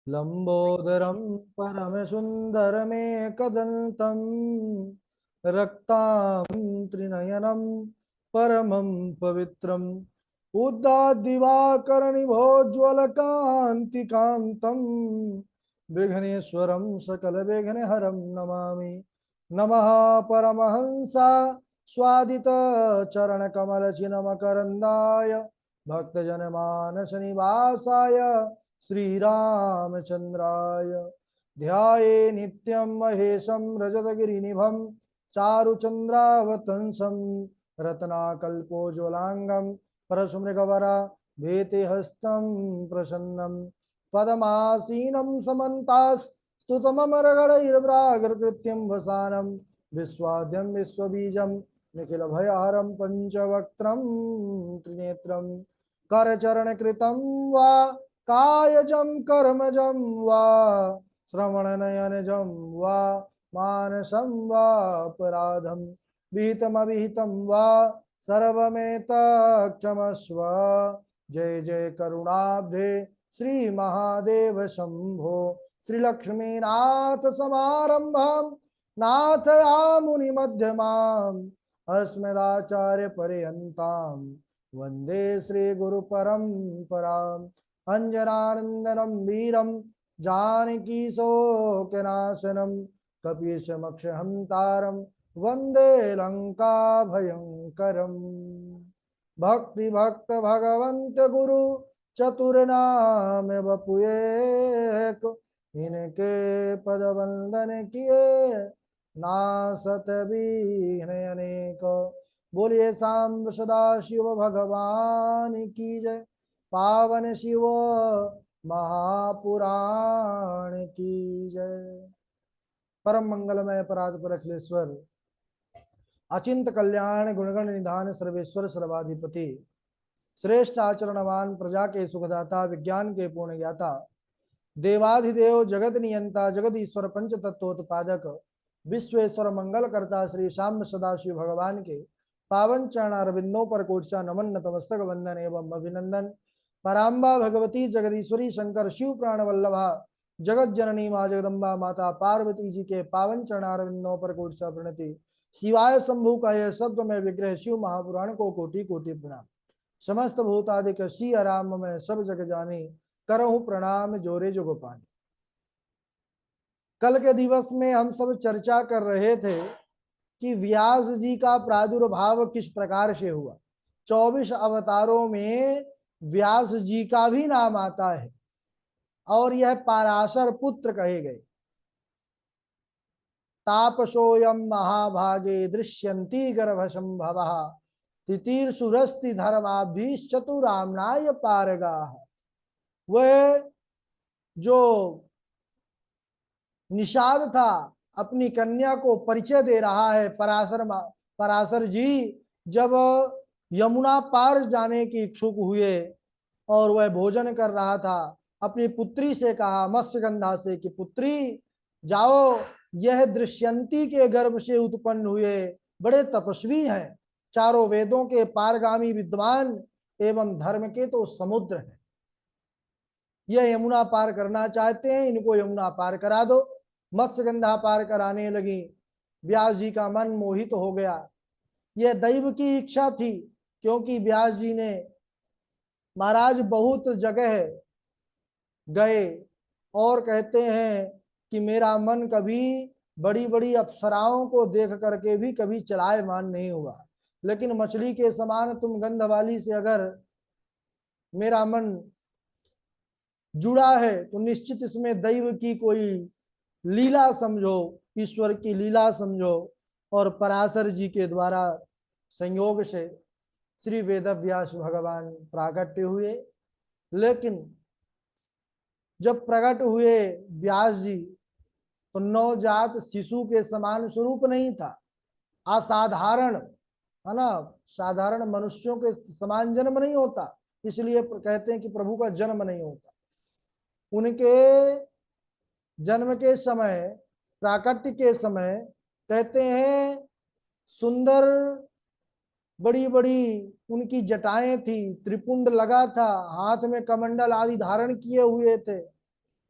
लंबोदरम परमसुंदरमेकदंतं रक्तां त्रिनयनं परमं पवित्रम् उद्दाद्दिवाकरनिभोज्वलकान्तिकान्तं विघ्नेश्वरं सकलविघ्नहरं नमामि। नमः परमहंसा स्वादित चरणकमलचिन्मकरन्दाय भक्तजनमानसनिवासाय श्रीरामचन्द्राय ध्याये नित्यं महेशं रजतगिरिनिभं चारुचन्द्रावतंसं रत्नाकल्पोज्ज्वलांगं परशुमृगवरा भेतिहस्तं प्रसन्नं पदमासीनं समन्तास्तुतममरगणैर्व्रागृकृत्यं वसानं विश्वाद्यं विश्वबीजं निखिलभयहरं पञ्चवक्त्रं त्रिनेत्रं करचरणकृतं वा कायजं कर्मजं वा श्रवणनयनजं वा मानसं वा अपराधं विहितमविहितं वा सर्वमेतत्क्षमस्व। जय जय करुणाब्धे श्री महादेव शंभो। श्रीलक्ष्मीनाथ समारंभं नाथयामुनिमध्यमाम् अस्मदाचार्य पर्यन्तां वन्दे श्रीगुरुपरम्पराम्। अंजनानंदनम वीरम जानकी शोकनाशनम कपीशमक्षहंतारम वंदे लंका भयंकरम। भक्ति भक्त भगवंत गुरु चतुर्नाम बपुएक इनके पद वंदन किए नासत बीन अनेक। बोलिए सांब सदा शिव भगवान की जय। पावन शिव महापुराण की जय। परम मंगलमय परात पर अखिलेश्वर अचिंत कल्याण गुणगण निधान सर्वेश्वर सर्वाधिपति श्रेष्ठ आचरणवान प्रजा के सुखदाता विज्ञान के पूर्ण ज्ञाता देवाधिदेव जगत नियंता जगत ईश्वर पंच तत्वोत्पादक विश्वेश्वर मंगल करता श्री श्याम सदाशिव भगवान के पावन चरणारविंदों पर कोटसा नमन नतमस्तक वंदन एवं अभिनंदन। पराम्बा भगवती जगदीश्वरी शंकर शिव प्राण वल्लभा जगत जननी माँ जगदम्बा माता पार्वती जी के पावन चरणारविंदों पर कोटसा प्रणति। शिवाय शंभु का यह शब्द में विग्रह शिव महापुराण को कोटि कोटि प्रणाम। समस्त भूतादिक सी आराम में सब जग जाने करहु प्रणाम जोरे जो गोपानी। कल के दिवस में हम सब चर्चा कर रहे थे कि व्यास जी का प्रादुर्भाव किस प्रकार से हुआ। 24 अवतारों में व्यास जी का भी नाम आता है और यह पाराशर पुत्र कहे गए। तापसोयम महाभागे दृश्यंती गर्भ संभव तितीर्षुरस्ति धर्माभिश्चतुरामनाय पारगा। वह जो निषाद था अपनी कन्या को परिचय दे रहा है। पराशर जी जब यमुना पार जाने की इच्छुक हुए और वह भोजन कर रहा था, अपनी पुत्री से कहा मत्स्यगंधा से कि पुत्री जाओ, यह दृश्यंती के गर्भ से उत्पन्न हुए बड़े तपस्वी हैं, चारों वेदों के पारगामी विद्वान एवं धर्म के तो समुद्र हैं। यह यमुना पार करना चाहते हैं, इनको यमुना पार करा दो। मत्स्यगंधा पार कराने लगी। व्यास जी का मन मोहित हो गया। यह दैव की इच्छा थी, क्योंकि व्यास जी ने महाराज बहुत जगह गए और कहते हैं कि मेरा मन कभी बड़ी बड़ी अप्सराओं को देख करके भी कभी चलायमान नहीं हुआ, लेकिन मछली के समान तुम गंध वाली से अगर मेरा मन जुड़ा है तो निश्चित इसमें दैव की कोई लीला समझो, ईश्वर की लीला समझो। और पराशर जी के द्वारा संयोग से श्री वेदव्यास भगवान प्राकट्य हुए। लेकिन जब प्रकट हुए व्यास जी तो नवजात शिशु के समान स्वरूप नहीं था, असाधारण है ना। साधारण मनुष्यों के समान जन्म नहीं होता, इसलिए कहते हैं कि प्रभु का जन्म नहीं होता। उनके जन्म के समय, प्राकट्य के समय कहते हैं सुंदर बड़ी बड़ी उनकी जटाएं थी, त्रिपुंड लगा था, हाथ में कमंडल आदि धारण किए हुए थे।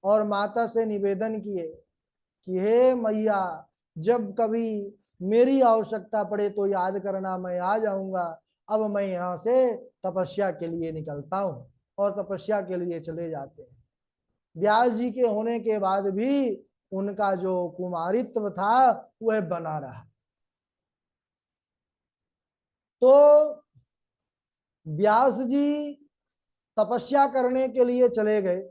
और माता से निवेदन किए कि हे मैया, जब कभी मेरी आवश्यकता पड़े तो याद करना, मैं आ जाऊंगा। अब मैं यहाँ से तपस्या के लिए निकलता हूँ। और तपस्या के लिए चले जाते हैं। व्यास जी के होने के बाद भी उनका जो कुमारित्व था वह बना रहा। तो व्यास जी तपस्या करने के लिए चले गए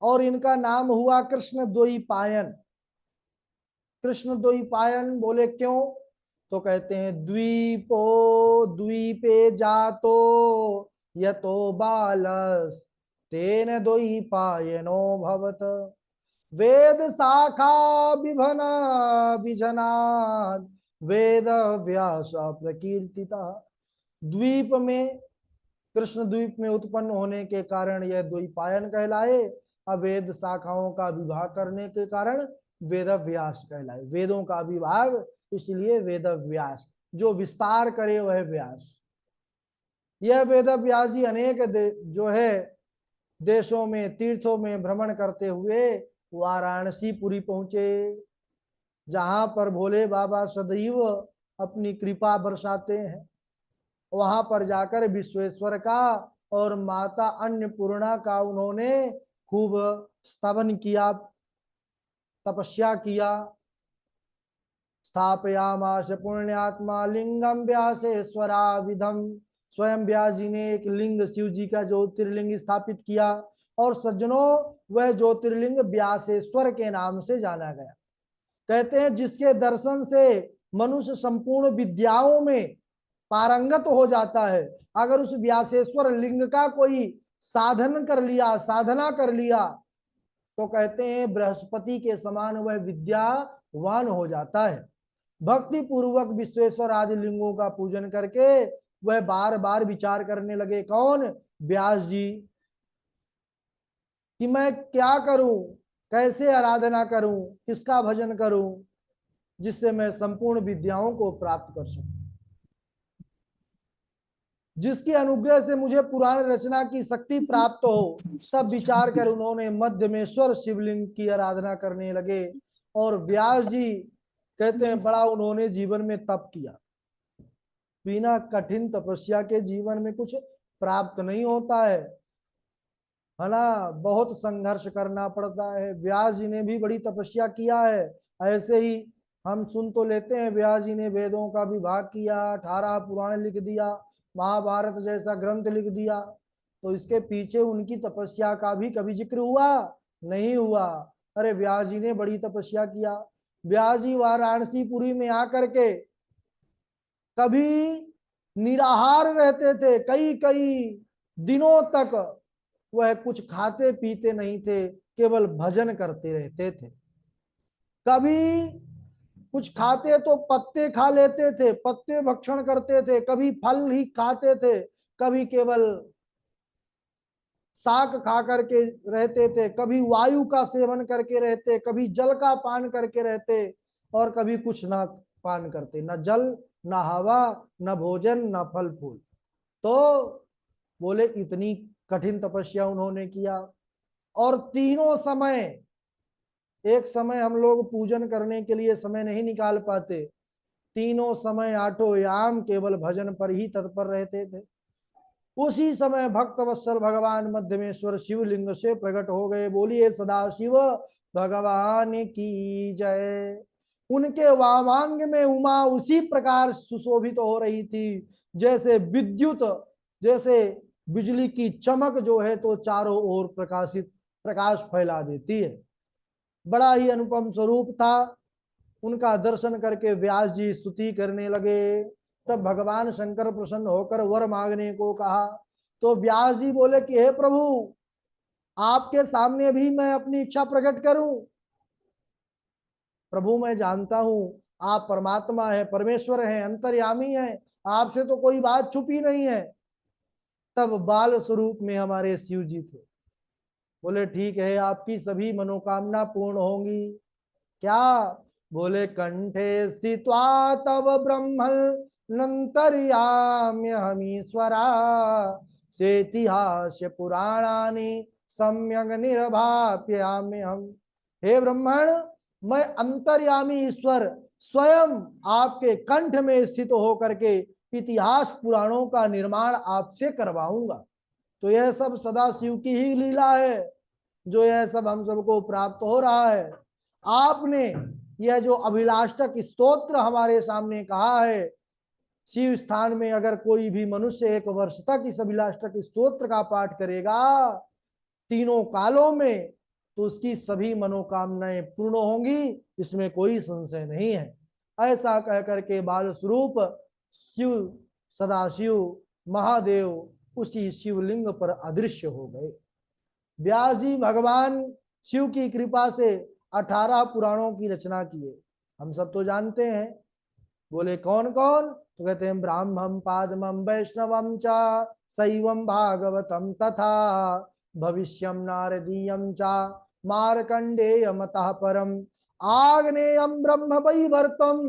और इनका नाम हुआ कृष्ण द्वैपायन। कृष्ण द्वैपायन बोले क्यों? तो कहते हैं द्वीपो द्वीपे जातो यतो बालस तेन द्वैपायनो भवत वेद शाखा विभना विजनाद वेद व्यास प्रकीर्तिता। द्वीप में, कृष्ण द्वीप में उत्पन्न होने के कारण यह द्वैपायन कहलाए। अवेद शाखाओं का विभाग करने के कारण वेद व्यास कहलाए। वेदों का विभाग, इसलिए वेद व्यास, जो विस्तार करे वह व्यास। यह वेद व्यास जी अनेक जो है देशों में, तीर्थों में भ्रमण करते हुए वाराणसीपुरी पहुंचे, जहां पर भोले बाबा सदैव अपनी कृपा बरसाते हैं। वहां पर जाकर विश्वेश्वर का और माता अन्नपूर्णा का उन्होंने खूब स्तवन किया, तपस्या किया। स्थापयामास पुण्यात्मा लिंगम व्यासेश्वरा विधम। स्वयं व्यास जी ने एक लिंग, शिव जी का ज्योतिर्लिंग स्थापित किया। और सज्जनों, वह ज्योतिर्लिंग व्यासेश्वर के नाम से जाना गया। कहते हैं जिसके दर्शन से मनुष्य संपूर्ण विद्याओं में पारंगत हो जाता है। अगर उस व्यासेश्वर लिंग का कोई साधन कर लिया, साधना कर लिया, तो कहते हैं बृहस्पति के समान वह विद्यावान हो जाता है। भक्ति पूर्वक विश्वेश्वर आदि लिंगों का पूजन करके वह बार बार विचार करने लगे, कौन? व्यास जी, कि मैं क्या करूं, कैसे आराधना करूं, किसका भजन करूं, जिससे मैं संपूर्ण विद्याओं को प्राप्त कर सकूं। जिसकी अनुग्रह से मुझे पुराण रचना की शक्ति प्राप्त हो। तब विचार कर उन्होंने मध्यमेश्वर शिवलिंग की आराधना करने लगे। और व्यास जी कहते हैं बड़ा उन्होंने जीवन में तप किया। बिना कठिन तपस्या के जीवन में कुछ प्राप्त नहीं होता है ना, बहुत संघर्ष करना पड़ता है। व्यास जी ने भी बड़ी तपस्या किया है। ऐसे ही हम सुन तो लेते हैं, व्यास जी ने वेदों का विभाग किया, 18 पुराण लिख दिया, महाभारत जैसा ग्रंथ लिख दिया। तो इसके पीछे उनकी तपस्या का भी कभी जिक्र हुआ? नहीं हुआ। अरे व्यास जी ने बड़ी तपस्या किया। व्यास जी वाराणसीपुरी में आकर के कभी निराहार रहते थे, कई कई दिनों तक वह कुछ खाते पीते नहीं थे, केवल भजन करते रहते थे। कभी कुछ खाते तो पत्ते खा लेते थे, पत्ते भक्षण करते थे, कभी फल ही खाते थे, कभी केवल शाक खा करके रहते थे, कभी वायु का सेवन करके रहते, कभी जल का पान करके रहते, और कभी कुछ ना पान करते, न जल, न हवा, न भोजन, न फल फूल। तो बोले इतनी कठिन तपस्या उन्होंने किया। और तीनों समय, एक समय हम लोग पूजन करने के लिए समय नहीं निकाल पाते, तीनों समय आठों याम केवल भजन पर ही तत्पर रहते थे। उसी समय भक्त वत्सल भगवान मध्यमेश्वर शिवलिंग से प्रकट हो गए। बोलिए सदा शिव भगवान की जय। उनके वामांग में उमा उसी प्रकार सुशोभित हो रही थी जैसे विद्युत, जैसे बिजली की चमक जो है तो चारों ओर प्रकाश फैला देती है। बड़ा ही अनुपम स्वरूप था। उनका दर्शन करके व्यास जी स्तुति करने लगे। तब भगवान शंकर प्रसन्न होकर वर मांगने को कहा। तो व्यास जी बोले कि हे प्रभु, आपके सामने भी मैं अपनी इच्छा प्रकट करूं। प्रभु मैं जानता हूं आप परमात्मा है, परमेश्वर है, अंतर्यामी है, आपसे तो कोई बात छुपी नहीं है। तब बाल स्वरूप में हमारे शिव जी थे। बोले ठीक है, आपकी सभी मनोकामना पूर्ण होंगी। क्या? बोले कंठे स्थित्वा तव ब्रह्म नंतर्याम्य हमीश्वरा सेतिहास्य पुराणानि सम्यक निर्भाप्यामि हम। हे ब्रह्मण, मैं अंतर्यामी ईश्वर स्वयं आपके कंठ में स्थित होकर के इतिहास पुराणों का निर्माण आपसे करवाऊंगा। तो यह सब सदा शिव की ही लीला है, जो यह सब हम सबको प्राप्त हो रहा है। आपने यह जो अभिलाषक स्तोत्र हमारे सामने कहा है, शिव स्थान में अगर कोई भी मनुष्य 1 वर्ष तक इस अभिलाषक स्तोत्र का पाठ करेगा तीनों कालों में, तो उसकी सभी मनोकामनाएं पूर्ण होंगी, इसमें कोई संशय नहीं है। ऐसा कह करके बाल स्वरूप शिव सदाशिव महादेव उसी शिवलिंग पर अदृश्य हो गए। व्यास जी भगवान शिव की कृपा से 18 पुराणों की रचना किए, हम सब तो जानते हैं। बोले कौन कौन? तो कहते हैं ब्राह्मण पादमम वैष्णवम च शैवम भागवतम तथा भविष्यम नारदीयम च मार्कंडेय मतः परम आग्नेयम ब्रह्म वैवर्तम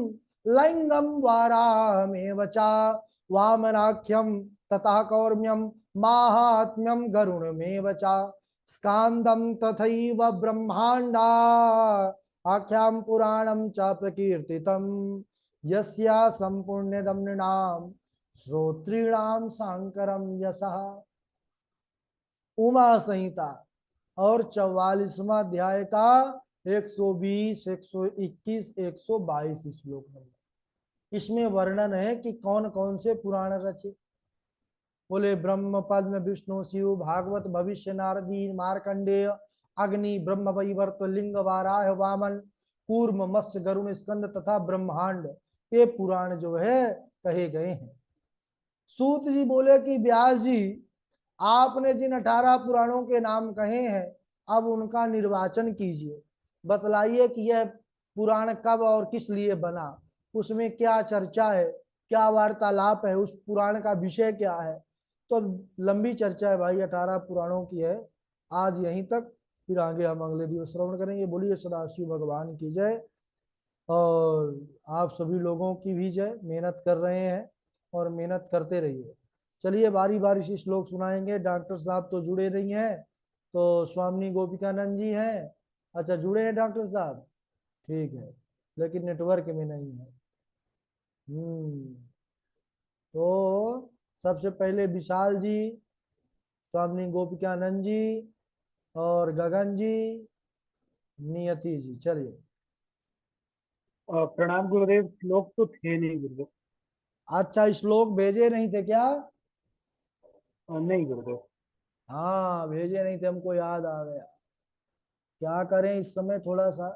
लिंगम वाराहमेव च वामनाख्यम तथा कौर्म्यम माहात्म्यम गरुणमेव च स्कांदम तथैव ब्रह्मांडा आख्याम पुराणम च प्रकीर्तितम यस्या संपूर्णदम नृणाम श्रोत्रीणाम सांकरम यशः। उमा संहिता और 44वां अध्याय का 120, 121, 122 श्लोक नंबर, इसमें वर्णन है कि कौन कौन से पुराण रचे। बोले ब्रह्म पद्म विष्णु शिव भागवत भविष्य नारदी मार्कंडेय अग्नि ब्रह्म वैवर्त लिंग वाराह वामन कूर्म मत्स्य गरुण स्कंद तथा ब्रह्मांड, ये पुराण जो है कहे गए हैं। सूत जी बोले कि व्यास जी, आपने जिन 18 पुराणों के नाम कहे हैं, अब उनका निर्वाचन कीजिए, बतलाइए कि यह पुराण कब और किस लिए बना, उसमें क्या चर्चा है, क्या वार्तालाप है, उस पुराण का विषय क्या है। तो लंबी चर्चा है भाई, 18 पुराणों की है। आज यहीं तक, फिर आगे हम अगले दिवस श्रवण करेंगे। बोलिए सदाशिव भगवान की जय, और आप सभी लोगों की भी जय। मेहनत कर रहे हैं और मेहनत करते रहिए। चलिए बारी बारी से श्लोक सुनाएंगे। डॉक्टर साहब तो जुड़े नहीं हैं, तो स्वामी गोपिकानंद जी हैं। अच्छा जुड़े हैं डॉक्टर साहब, ठीक है, लेकिन नेटवर्क में नहीं है। तो सबसे पहले विशाल जी, स्वामी गोपिकानंद जी और गगन जी, नियति जी, चलिए। प्रणाम गुरुदेव। श्लोक तो थे नहीं गुरुदेव। अच्छा श्लोक भेजे नहीं थे क्या? नहीं गुरुदेव। हाँ भेजे नहीं थे, हमको याद आ गया। क्या करें, इस समय थोड़ा सा